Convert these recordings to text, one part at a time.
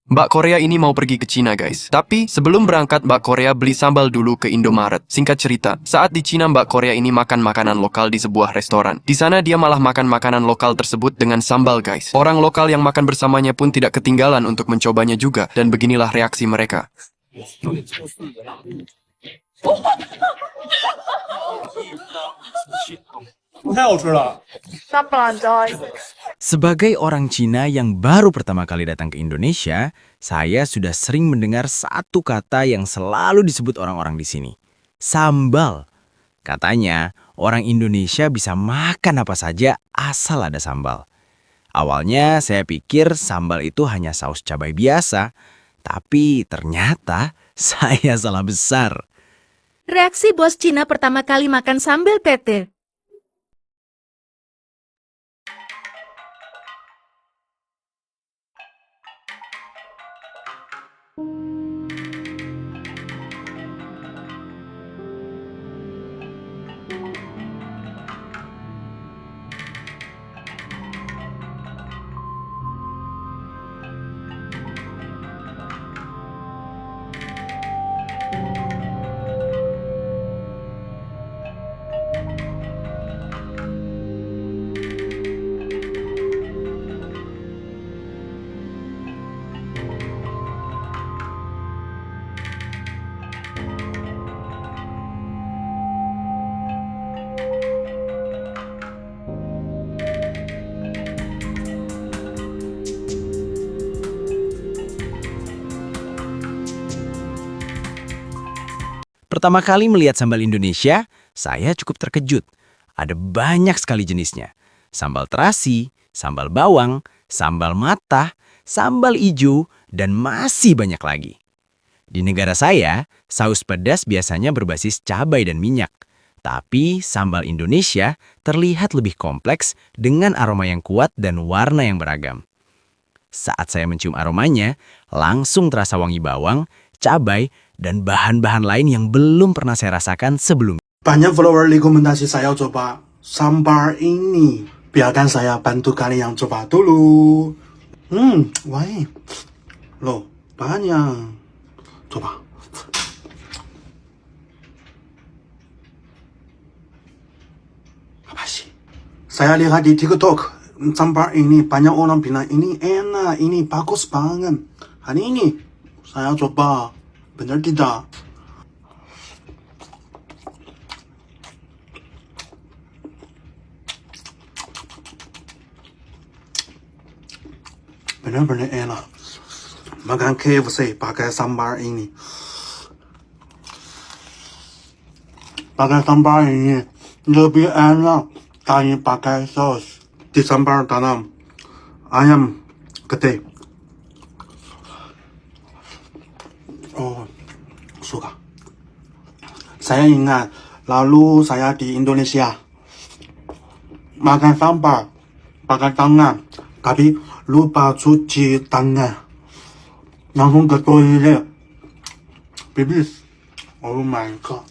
Mbak Korea ini mau pergi ke Cina, guys. Tapi sebelum berangkat, Mbak Korea beli sambal dulu ke Indomaret. Singkat cerita, saat di Cina, Mbak Korea ini makan makanan lokal di sebuah restoran. Di sana dia malah makan makanan lokal tersebut dengan sambal, guys. Orang lokal yang makan bersamanya pun tidak ketinggalan untuk mencobanya juga. Dan beginilah reaksi mereka. 太好吃了。 Sebagai orang Cina yang baru pertama kali datang ke Indonesia, saya sudah sering mendengar satu kata yang selalu disebut orang-orang di sini. Sambal. Katanya, orang Indonesia bisa makan apa saja asal ada sambal. Awalnya saya pikir sambal itu hanya saus cabai biasa, tapi ternyata saya salah besar. Reaksi bos Cina pertama kali makan sambal tete. Pertama kali melihat sambal Indonesia, saya cukup terkejut. Ada banyak sekali jenisnya. Sambal terasi, sambal bawang, sambal matah, sambal ijo, dan masih banyak lagi. Di negara saya, saus pedas biasanya berbasis cabai dan minyak. Tapi sambal Indonesia terlihat lebih kompleks dengan aroma yang kuat dan warna yang beragam. Saat saya mencium aromanya, langsung terasa wangi bawang, cabai, dan bahan-bahan lain yang belum pernah saya rasakan sebelumnya. Banyak follower rekomendasi saya coba sambal ini. Biarkan saya bantu kalian coba dulu. Wangi. Loh, banyak. Coba. Apa sih? Saya lihat di TikTok, sambal ini banyak orang bilang ini enak, ini bagus banget. Hari ini saya coba, benar tidak? Benar-benar enak. Makan KFC pakai sambal ini. Pakai sambal ini lebih enak dari pakai saus. Di sambal dalam ayam gede. Oh, suka. Saya ingat, lalu saya di Indonesia makan sambal pakai tangan, tapi lupa cuci tangan. Langsung ke toilet. Pipis. Oh my god.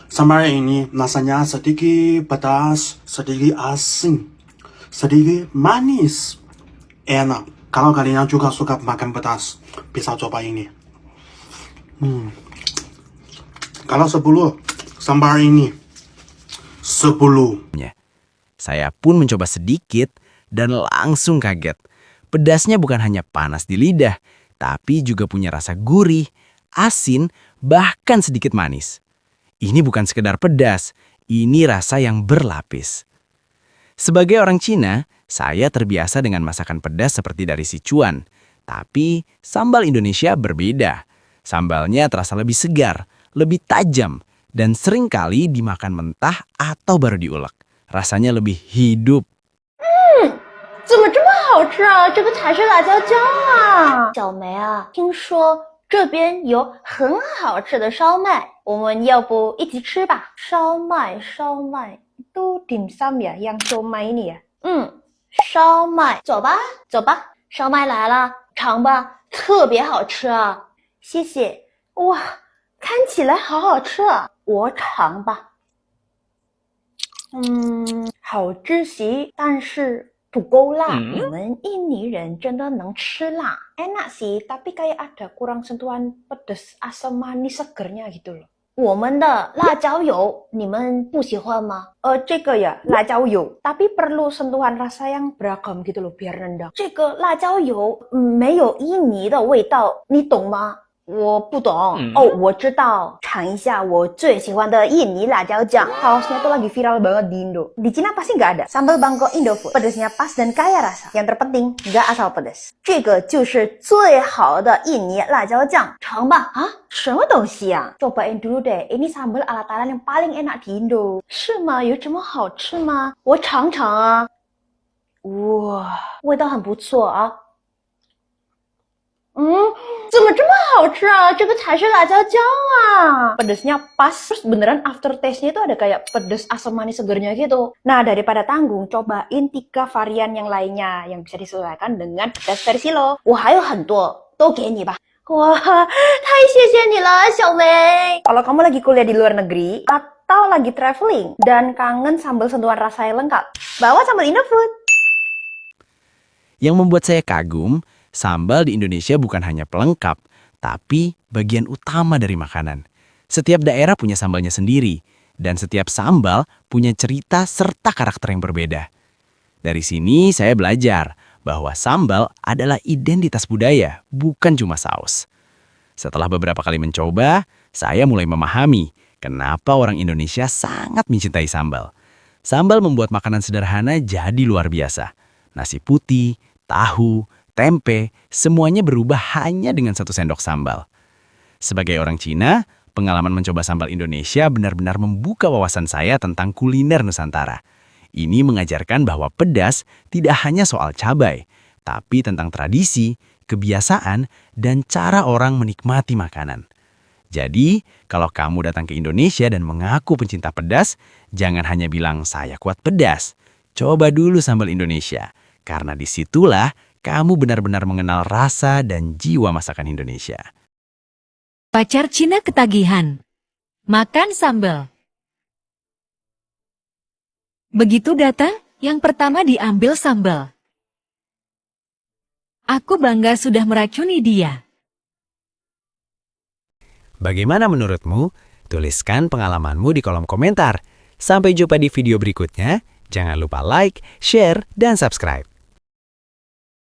Sambal ini rasanya sedikit pedas, sedikit asin, sedikit manis. Enak. Kalau kalian juga suka makan pedas, bisa coba ini. Kalau 10, sambal ini 10. Saya pun mencoba sedikit dan langsung kaget. Pedasnya bukan hanya panas di lidah, tapi juga punya rasa gurih, asin, bahkan sedikit manis. Ini bukan sekedar pedas, ini rasa yang berlapis. Sebagai orang Cina, saya terbiasa dengan masakan pedas seperti dari Sichuan. Tapi sambal Indonesia berbeda. Sambalnya terasa lebih segar, lebih tajam, dan seringkali dimakan mentah atau baru diulek. Rasanya lebih hidup. 怎么这么好吃啊？这个才是辣椒酱啊！小梅啊，听说这边有很好吃的烧麦，我们要不一起吃吧？烧麦，烧麦，都点心呀，让烧麦呢？烧麦，走吧，走吧，烧麦来了，尝吧，特别好吃啊！谢谢。哇，看起来好好吃啊，我尝吧。好窒息，但是不够辣，你们印尼人真的能吃辣。Enak sih, tapi kayak ada kurang sentuhan pedas asam manis segernya gitu loh. 我们的辣椒油你们不喜欢吗？这个呀，辣椒油，tapi perlu sentuhan rasa yang beragam gitu loh biar nendang. 这个辣椒油没有印尼的味道，你懂吗？我不懂哦，我知道，尝一下我最喜欢的印尼辣椒酱，sausnya tuh lagi viral banget di Indo. Di Cina pasti nggak ada. Sambal Bangkok Indofood, pedasnya pas dan kaya rasa. Yang terpenting nggak asal pedas. 这个就是最好的印尼辣椒酱，尝吧。啊，什么东西呀？cobain dulu deh. Ini sambal ala Thailand yang paling enak di Indo. 是吗？有这么好吃吗？我尝尝啊。哇，味道很不错啊。怎么这么好吃啊？这个才是辣椒酱啊。Pedasnya pas, terus beneran aftertaste-nya itu ada kayak pedas asam manis segernya gitu. Nah, daripada tanggung, cobain 3 varian yang lainnya yang bisa disesuaikan dengan pedas versi lo. 我还有很多，都给你吧。哇，太谢谢你了，小梅。Kalau kamu lagi kuliah di luar negeri atau lagi traveling dan kangen sambal sentuhan rasa yang lengkap, bawa sambal Indofood. Yang membuat saya kagum, sambal di Indonesia bukan hanya pelengkap, tapi bagian utama dari makanan. Setiap daerah punya sambalnya sendiri, dan setiap sambal punya cerita serta karakter yang berbeda. Dari sini saya belajar bahwa sambal adalah identitas budaya, bukan cuma saus. Setelah beberapa kali mencoba, saya mulai memahami kenapa orang Indonesia sangat mencintai sambal. Sambal membuat makanan sederhana jadi luar biasa. Nasi putih, tahu, tempe, semuanya berubah hanya dengan 1 sendok sambal. Sebagai orang Cina, pengalaman mencoba sambal Indonesia benar-benar membuka wawasan saya tentang kuliner Nusantara. Ini mengajarkan bahwa pedas tidak hanya soal cabai, tapi tentang tradisi, kebiasaan, dan cara orang menikmati makanan. Jadi, kalau kamu datang ke Indonesia dan mengaku pencinta pedas, jangan hanya bilang saya kuat pedas. Coba dulu sambal Indonesia, karena disitulah kamu benar-benar mengenal rasa dan jiwa masakan Indonesia. Pacar Cina ketagihan. Makan sambal. Begitu datang, yang pertama diambil sambal. Aku bangga sudah meracuni dia. Bagaimana menurutmu? Tuliskan pengalamanmu di kolom komentar. Sampai jumpa di video berikutnya. Jangan lupa like, share, dan subscribe.